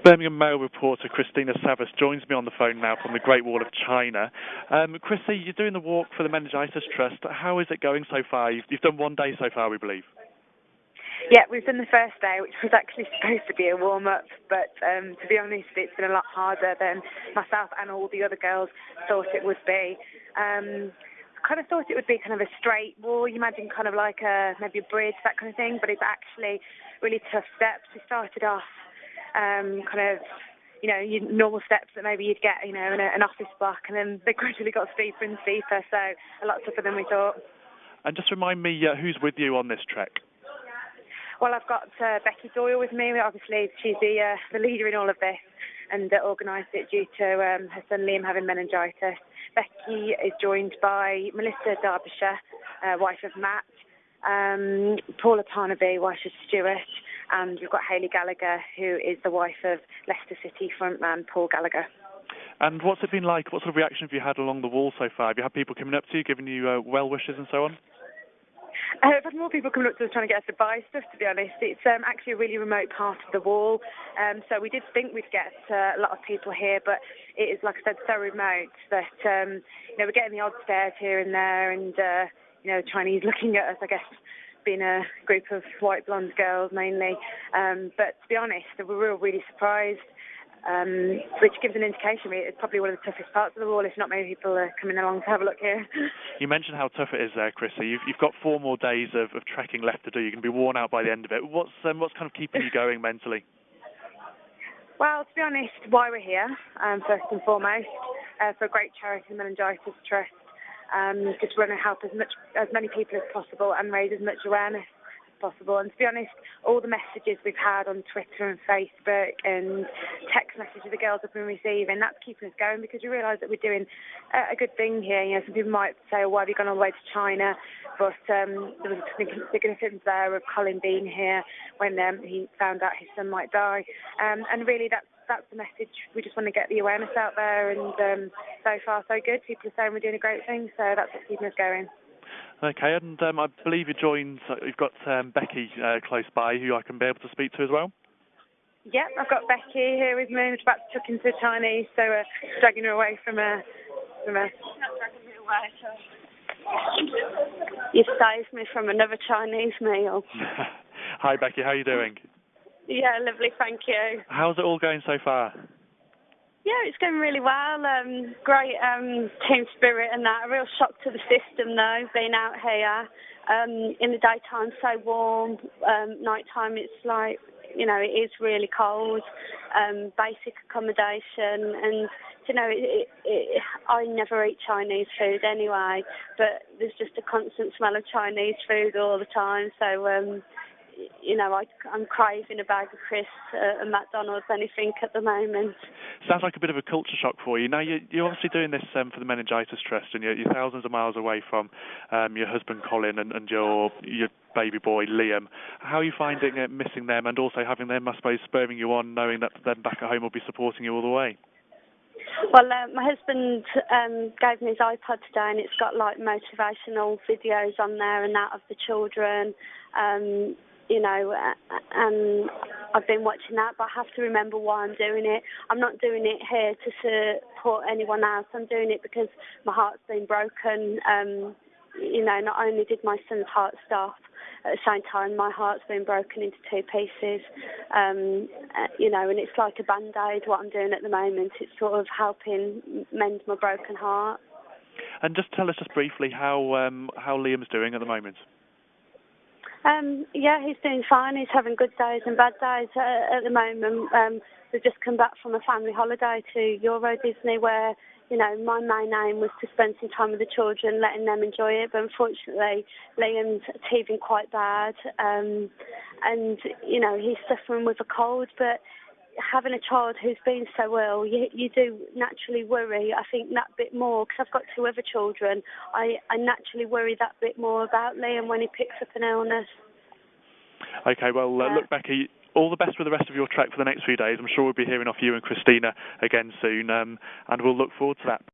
Birmingham Mail reporter Christina Savas joins me on the phone now from the Great Wall of China. Chrissy, you're doing the walk for the Meningitis Trust. How is it going so far? You've done one day so far, we believe. Yeah, we've done the first day, which was actually supposed to be a warm-up, but to be honest, it's been a lot harder than myself and all the other girls thought it would be. Kind of thought it would be kind of a straight wall, you imagine kind of like maybe a bridge, that kind of thing, but it's actually really tough steps. We started off kind of, your normal steps that maybe you'd get, in an office block, and then they gradually got steeper and steeper, so a lot tougher than we thought. And just remind me, who's with you on this trek? Well, I've got Becky Doyle with me. Obviously, she's the leader in all of this and organised it due to her son Liam having meningitis. Becky is joined by Melissa Derbyshire, wife of Matt, Paula Parnaby, wife of Stuart, and we've got Hayley Gallagher, who is the wife of Leicester City frontman Paul Gallagher. And what's it been like? What sort of reaction have you had along the wall so far? Have you had people coming up to you, giving you well wishes and so on? I've had more people coming up to us trying to get us to buy stuff, to be honest. It's actually a really remote part of the wall, so we did think we'd get a lot of people here, but it is, like I said, so remote that we're getting the odd stares here and there, and Chinese looking at us, I guess, being a group of white blonde girls mainly. But to be honest, we were really surprised, which gives an indication it's probably one of the toughest parts of the wall, if not many people are coming along to have a look here. You mentioned how tough it is there, Chrissy. You've got 4 more days of trekking left to do. You're going to be worn out by the end of it. What's kind of keeping you going mentally? Well, to be honest, why we're here, first and foremost, for a great charity, the Meningitis Trust. Just want to help as many people as possible and raise as much awareness as possible. And to be honest, all the messages we've had on Twitter and Facebook and text messages the girls have been receiving, that's keeping us going, because we realise that we're doing a good thing here. Some people might say, why have you gone all the way to China? But there was a significance there of Colin being here when he found out his son might die. And really that's the message. We just want to get the awareness out there, and so far so good. People are saying we're doing a great thing, so that's what's keeping us going. Okay, and I believe you've got Becky close by, who I can be able to speak to as well? Yep, I've got Becky here with me. We're about to chuck into Chinese, so dragging her away from her. She's not dragging me away, so. You saved me from another Chinese meal. Hi, Becky, how are you doing? Yeah, lovely, thank you. How's it all going so far? Yeah, it's going really well. Great team spirit and that. A real shock to the system, though, being out here. In the daytime, so warm. Nighttime, it's like, it is really cold. Basic accommodation. And, I never eat Chinese food anyway, but there's just a constant smell of Chinese food all the time. So, I'm craving a bag of crisps at McDonald's, anything at the moment. Sounds like a bit of a culture shock for you. Now, you're obviously doing this for the Meningitis Trust, and you're thousands of miles away from your husband Colin and your baby boy Liam. How are you finding it, missing them, and also having them, I suppose, spurring you on, knowing that them back at home will be supporting you all the way? Well, my husband gave me his iPod today, and it's got like motivational videos on there and that of the children. And I've been watching that, but I have to remember why I'm doing it. I'm not doing it here to support anyone else. I'm doing it because my heart's been broken. Not only did my son's heart stop, at the same time, my heart's been broken into 2 pieces. And it's like a band-aid, what I'm doing at the moment. It's sort of helping mend my broken heart. And just tell us briefly how Liam's doing at the moment. Yeah, he's doing fine. He's having good days and bad days at the moment. We've just come back from a family holiday to Euro Disney where, my main aim was to spend some time with the children, letting them enjoy it. But unfortunately, Liam's teething quite bad. And, he's suffering with a cold. But having a child who's been so ill, you do naturally worry, I think, that bit more, because I've got 2 other children. I naturally worry that bit more about Liam when he picks up an illness. Okay, well, look, Becky, all the best with the rest of your trek for the next few days. I'm sure we'll be hearing off you and Christina again soon, and we'll look forward to that.